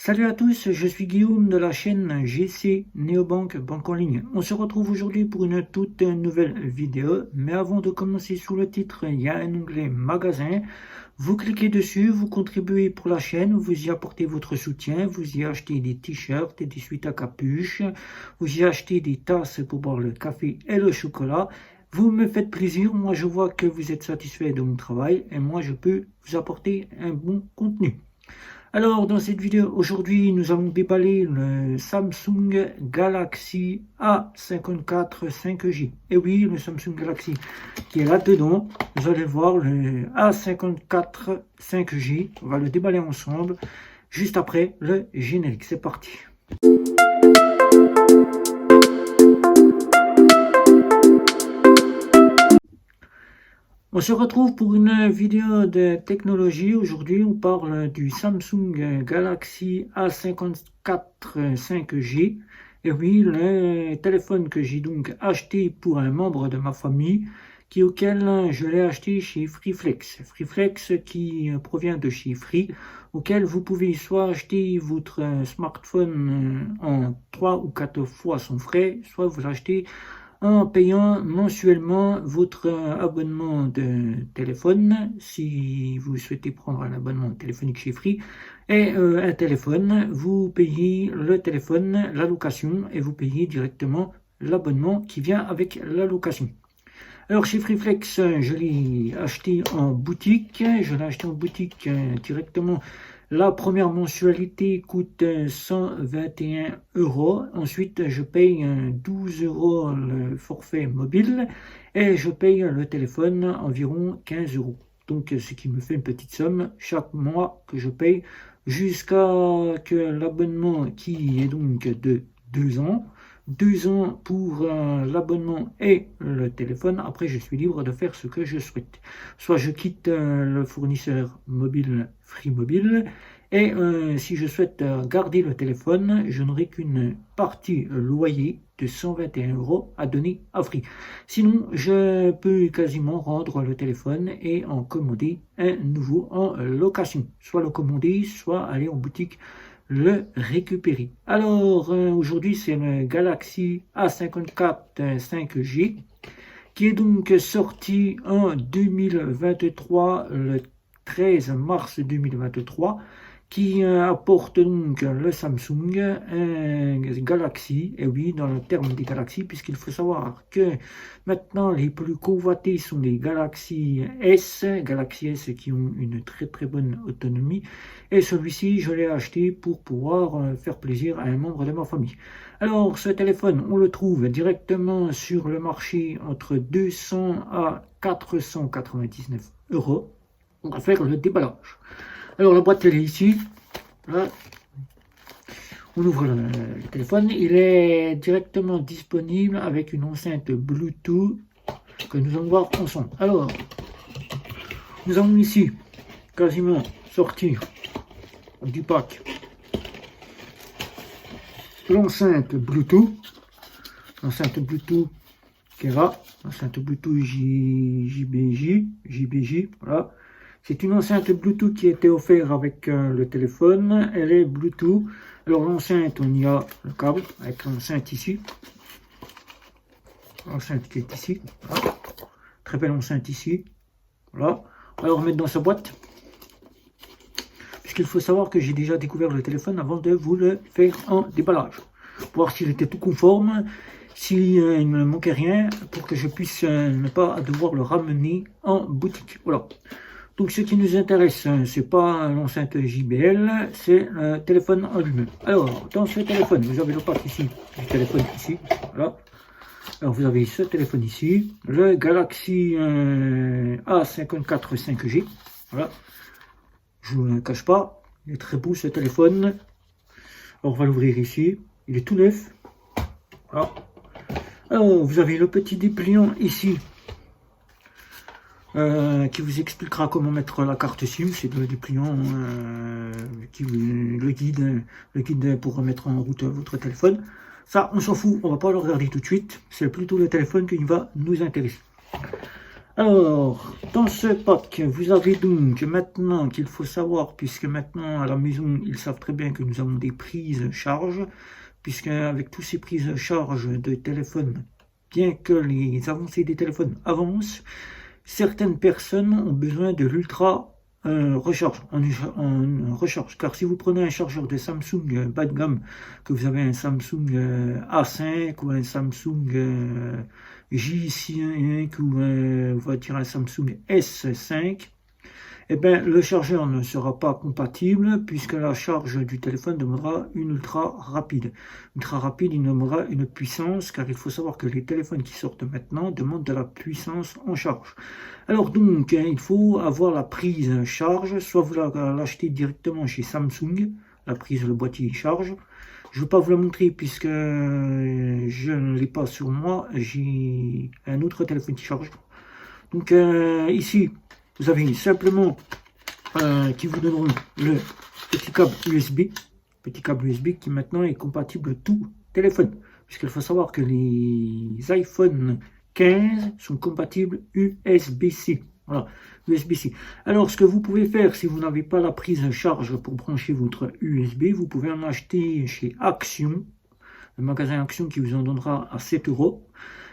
Salut à tous, je suis Guillaume de la chaîne GC Néobank Banque en ligne. On se retrouve aujourd'hui pour une toute nouvelle vidéo, mais avant de commencer, sous le titre, il y a un onglet magasin. Vous cliquez dessus, vous contribuez pour la chaîne, vous y apportez votre soutien, vous y achetez des t-shirts et des suites à capuche, vous y achetez des tasses pour boire le café et le chocolat. Vous me faites plaisir, moi je vois que vous êtes satisfait de mon travail et moi je peux vous apporter un bon contenu. Alors, dans cette vidéo, aujourd'hui, nous allons déballer le Samsung Galaxy A54 5G. Et oui, le Samsung Galaxy qui est là-dedans. Vous allez voir le A54 5G. On va le déballer ensemble juste après le générique. C'est parti. On se retrouve pour une vidéo de technologie. Aujourd'hui, on parle du Samsung Galaxy A54 5G. Et oui, le téléphone que j'ai donc acheté pour un membre de ma famille, auquel je l'ai acheté chez Freeflex. Freeflex qui provient de chez Free, auquel vous pouvez soit acheter votre smartphone en 3 ou 4 fois sans frais, soit vous l'achetez en payant mensuellement votre abonnement de téléphone, si vous souhaitez prendre un abonnement téléphonique chez Free, et un téléphone, vous payez le téléphone, la location, et vous payez directement l'abonnement qui vient avec la location. Alors chez Freeflex, je l'ai acheté en boutique, directement. La première mensualité coûte 121 €. Ensuite, je paye 12 € le forfait mobile et je paye le téléphone environ 15 €. Donc, ce qui me fait une petite somme chaque mois que je paye jusqu'à que l'abonnement qui est donc de 2 ans. 2 ans pour l'abonnement et le téléphone. Après, je suis libre de faire ce que je souhaite. Soit je quitte le fournisseur mobile Free Mobile et si je souhaite garder le téléphone, je n'aurai qu'une partie loyer de 121 € à donner à Free. Sinon, je peux quasiment rendre le téléphone et en commander un nouveau en location. Soit le commander, soit aller en boutique le récupérer. Alors, aujourd'hui, c'est le Galaxy A54 5G qui est donc sorti en 2023, le 13 mars 2023, qui apporte donc le Samsung, un Galaxy, et oui, dans le terme des Galaxies, puisqu'il faut savoir que maintenant les plus convoités sont les Galaxy S qui ont une très très bonne autonomie, et celui-ci je l'ai acheté pour pouvoir faire plaisir à un membre de ma famille. Alors ce téléphone, on le trouve directement sur le marché entre 200 à 499 €. On va faire le déballage. Alors la boîte elle est ici, là. On ouvre le téléphone, il est directement disponible avec une enceinte Bluetooth que nous allons voir ensemble. Alors, nous allons ici quasiment sortir du pack l'enceinte Bluetooth qui est là, l'enceinte Bluetooth JBJ, voilà. C'est une enceinte Bluetooth qui a été offerte avec le téléphone. Elle est Bluetooth. Alors l'enceinte, on y a le câble avec l'enceinte ici. L'enceinte qui est ici. Voilà. Très belle enceinte ici. Voilà. On va le remettre dans sa boîte. Puisqu'il faut savoir que j'ai déjà découvert le téléphone avant de vous le faire en déballage. Pour voir s'il était tout conforme, s'il ne me manquait rien, pour que je puisse ne pas devoir le ramener en boutique. Voilà. Donc ce qui nous intéresse, c'est pas l'enceinte JBL, c'est le téléphone en lui-même. Alors, dans ce téléphone, vous avez le pack ici, du téléphone ici, voilà. Alors vous avez ce téléphone ici, le Galaxy A54 5G, voilà. Je ne vous le cache pas, il est très beau ce téléphone. Alors on va l'ouvrir ici, il est tout neuf, voilà. Alors vous avez le petit dépliant ici, qui vous expliquera comment mettre la carte SIM. C'est le dépliant le guide pour remettre en route votre téléphone. Ça, on s'en fout, on va pas le regarder tout de suite. C'est plutôt le téléphone qui va nous intéresser. Alors, dans ce pack, vous avez donc maintenant qu'il faut savoir, puisque maintenant à la maison, ils savent très bien que nous avons des prises charge, puisque avec tous ces prises charge de téléphone, bien que les avancées des téléphones avancent, certaines personnes ont besoin de l'ultra recharge, en recharge. Car si vous prenez un chargeur de Samsung bas de gamme, que vous avez un Samsung A5 ou un Samsung J5 ou on va dire un Samsung S5, eh bien, le chargeur ne sera pas compatible puisque la charge du téléphone demandera une ultra rapide. Ultra rapide, il demandera une puissance car il faut savoir que les téléphones qui sortent maintenant demandent de la puissance en charge. Alors donc, il faut avoir la prise charge, soit vous l'achetez directement chez Samsung, la prise, le boîtier charge. Je ne vais pas vous la montrer puisque je ne l'ai pas sur moi, j'ai un autre téléphone qui charge. Donc ici, vous avez simplement qui vous donneront le petit câble USB qui maintenant est compatible tout téléphone. Puisqu'il faut savoir que les iPhone 15 sont compatibles USB-C. Voilà, USB-C. Alors, ce que vous pouvez faire, si vous n'avez pas la prise charge pour brancher votre USB, vous pouvez en acheter chez Action, le magasin Action qui vous en donnera à 7 €.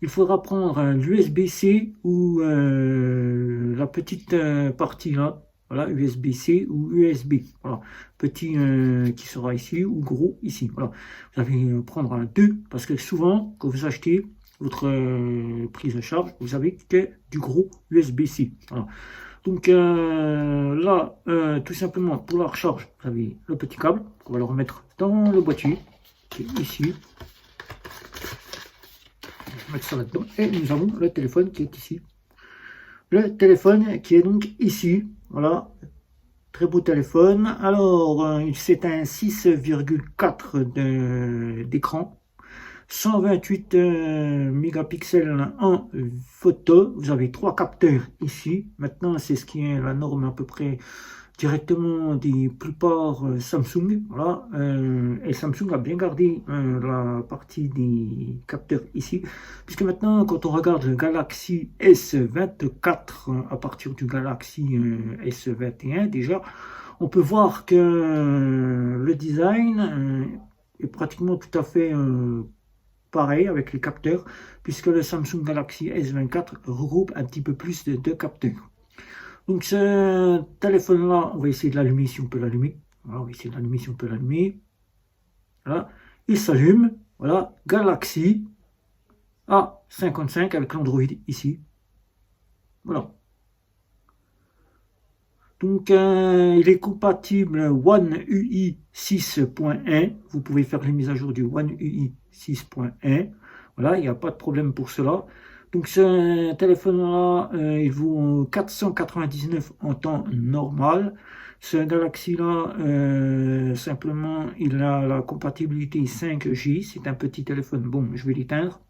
Il faudra prendre l'USB-C ou la petite partie là, voilà, USB-C ou USB, voilà, petit qui sera ici ou gros ici, voilà. Vous allez prendre un 2 parce que souvent, quand vous achetez votre prise de charge, vous avez que du gros USB-C, voilà. Donc là, tout simplement, pour la recharge, vous avez le petit câble, on va le remettre dans le boîtier, qui est ici. Mettre ça là-dedans. Et nous avons le téléphone qui est ici. Le téléphone qui est donc ici. Voilà. Très beau téléphone. Alors, c'est un 6,4 d'écran. 128 mégapixels en photo. Vous avez 3 capteurs ici. Maintenant, c'est ce qui est la norme à peu près directement des plupart Samsung. Voilà. Et Samsung a bien gardé la partie des capteurs ici. Puisque maintenant, quand on regarde le Galaxy S24 à partir du Galaxy S21 déjà, on peut voir que le design est pratiquement tout à fait pareil avec les capteurs, puisque le Samsung Galaxy S24 regroupe un petit peu plus de capteurs. Donc ce téléphone-là, on va essayer de l'allumer si on peut l'allumer. Voilà, on va essayer de l'allumer si on peut l'allumer. Voilà, il s'allume. Voilà, Galaxy A55 avec l'Android ici. Voilà. Donc il est compatible One UI 6.1. Vous pouvez faire les mises à jour du One UI 6.1. Voilà, il n'y a pas de problème pour cela. Donc ce téléphone-là, il vaut 499 en temps normal. Ce Galaxy-là, simplement, il a la compatibilité 5G. C'est un petit téléphone. Bon, je vais l'éteindre.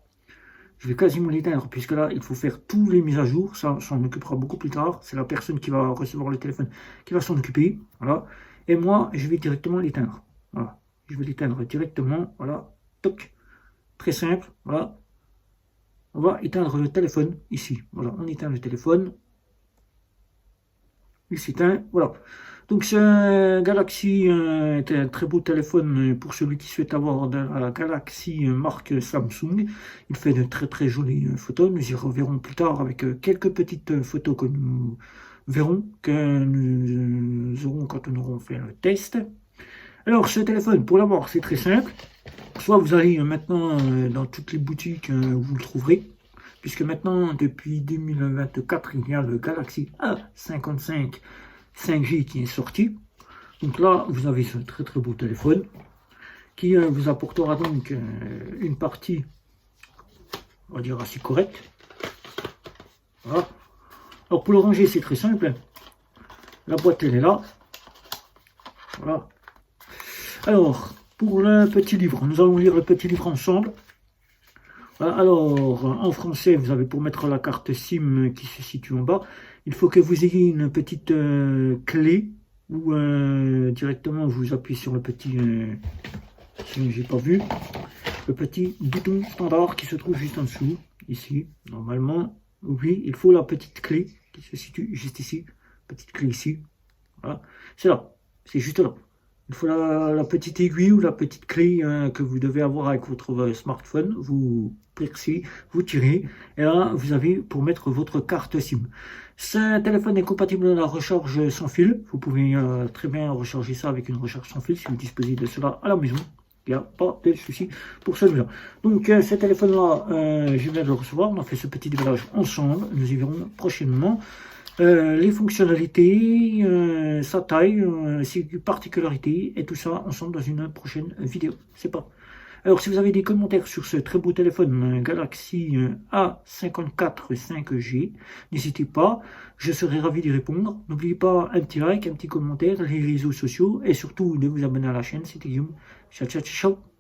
Je vais quasiment l'éteindre, puisque là, il faut faire tous les mises à jour. Ça, on s'en occupera beaucoup plus tard. C'est la personne qui va recevoir le téléphone qui va s'en occuper. Voilà. Et moi, je vais directement l'éteindre. Voilà. Je vais l'éteindre directement. Voilà. Toc. Très simple. Voilà. On va éteindre le téléphone ici. Voilà. On éteint le téléphone. Il s'éteint. Voilà. Donc ce Galaxy est un très beau téléphone pour celui qui souhaite avoir de la Galaxy marque Samsung. Il fait de très très jolies photos. Nous y reverrons plus tard avec quelques petites photos que nous verrons, que nous aurons quand nous aurons fait le test. Alors ce téléphone, pour l'avoir, c'est très simple. Soit vous allez maintenant dans toutes les boutiques où vous le trouverez. Puisque maintenant, depuis 2024, il y a le Galaxy A55 5G qui est sorti. Donc là, vous avez ce très très beau téléphone qui vous apportera donc une partie, on va dire, assez correcte. Voilà. Alors pour le ranger, c'est très simple. La boîte, elle est là. Voilà. Alors, pour le petit livre, nous allons lire le petit livre ensemble. Voilà. Alors, en français, vous avez pour mettre la carte SIM qui se situe en bas. Il faut que vous ayez une petite clé ou directement vous appuyez sur le petit, si j'ai pas vu, le petit bouton standard qui se trouve juste en dessous, ici, normalement. Oui, il faut la petite clé qui se situe juste ici. Petite clé ici. Voilà. C'est là. C'est juste là. Il faut la petite aiguille ou la petite clé que vous devez avoir avec votre smartphone. Vous percez, vous tirez. Et là, vous avez pour mettre votre carte SIM. Ce téléphone est compatible à la recharge sans fil. Vous pouvez très bien recharger ça avec une recharge sans fil si vous disposez de cela à la maison. Il n'y a pas de souci pour celui-là. Donc, ce téléphone-là, je viens de le recevoir. On a fait ce petit déballage ensemble. Nous y verrons prochainement. Les fonctionnalités, sa taille, ses particularités et tout ça ensemble dans une prochaine vidéo. C'est pas. Alors si vous avez des commentaires sur ce très beau téléphone Galaxy A54 5G, n'hésitez pas, je serai ravi d'y répondre. N'oubliez pas un petit like, un petit commentaire, les réseaux sociaux et surtout de vous abonner à la chaîne. C'était Guillaume. Ciao ciao ciao.